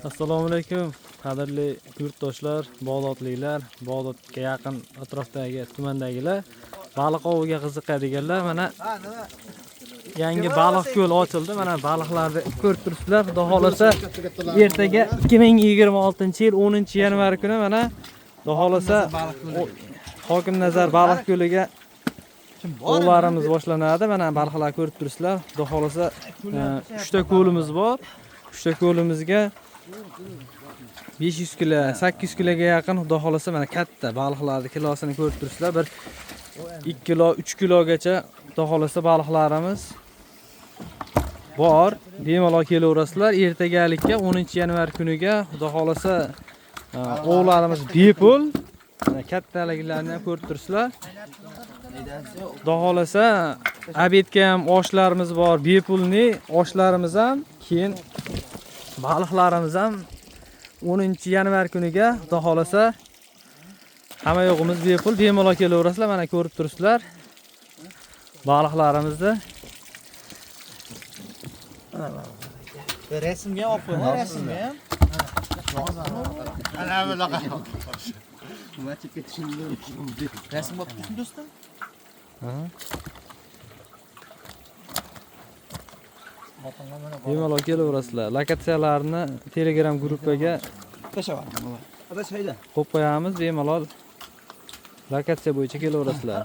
Assalomu alaykum, qadrli yurtdoshlar, Bog'dodliklar, Bog'dodga yaqin atrofdagi tumandagilar, baliq oviga qiziqadiganlar, mana yangi baliq ko'l ochildi. Mana baliqlarni ko'rib turibsizlar. Xudo xolasa ertaga 2026-yil 10-yanvar kuni mana Xudo xolasa Hokimnazar baliq ko'liga ovlarimiz boshlanadi. Mana baliqlar ko'rib turibsizlar. Xudo xolasa 3 ta ko'limiz bor. 3 ta ko'limizga 500 kilo, 800 kiloga yaqin xudo xolasa mana katta baliqlarning kilosini ko'rib turibsizlar. Bir 2 kilo, 3 kilogacha xudo xolasa baliqlarimiz bor. Bemalol kelaverasizlar. Ertagalikka 10-yanvar kuniga xudo xolasa ovlarimiz bepul. Mana kattaliklarni ham ko'rib turibsizlar. Xudo xolasa obedga ham oshlarimiz bor, bepulni oshlarimiz ham, keyin baliqlarimiz ham 10-yanvar kuniga xudo xolasa hamma yo'g'imiz bepul, bemalol kelaverasizlar. Mana ko'rib turibsizlar baliqlarimizni. Rasmga olib qo'ying, rasmga ham. Ana bunaqa. Nima chekka tushundim. Rasm olib tursin do'stim. Bemalol kelaverasizlar. Lokatsiyalarni Telegram gruppaga Tashavar. Adash hayda. qo'yib qo'yamiz. Bemalol lokatsiya bo'yicha kelaverasizlar.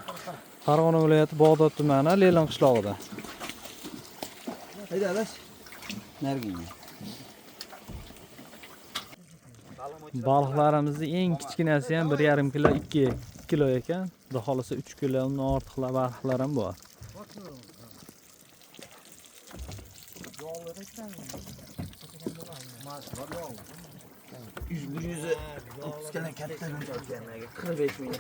Farg'ona viloyati Bog'dod tumani Le'lon qishlog'ida. Hayda adash. Nargin. Baliqlarimizni eng kichkinasi ham 1,5 kilo, 2 kilo ekan. Xudo xolasa 3 kilo undan ortiqlar baliqlar ham bor. Yüzü 30 kilo katta bo'lgan. 45 ming.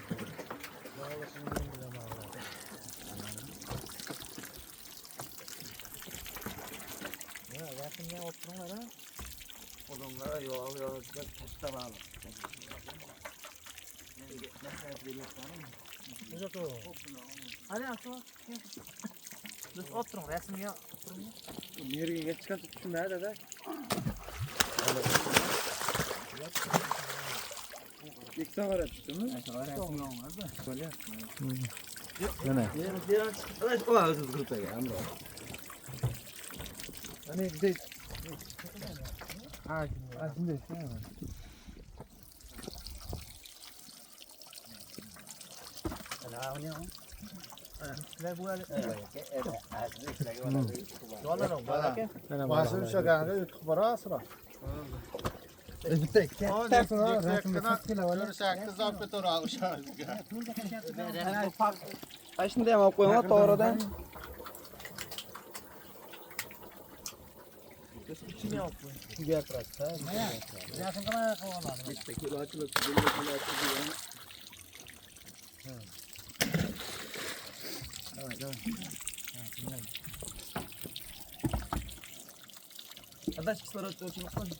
Rasmga olib turinglar. Odamlar yo'q katta baliq. Biz o'tiring, rasmga turing. Mergiga chiqib tushunadi dada. Ikkita qora tushdimi? Rasmga olmadi. Mana. O'zi gruppaga hamro. Ana bitta shunday ishlayman. Masum shaganga yutib borasizlar. Bitta kattasini rasmga sakkilar ola. 8 olib ketaver o'shaga. Shunday ham olib qo'yinglar to'g'ridan. İçine yapın. Gapiradi. Mana, yaqin qilib oladi. Bitta kilo ochilib, kilo ochilib. Adash kislorod o'chirib qo'y.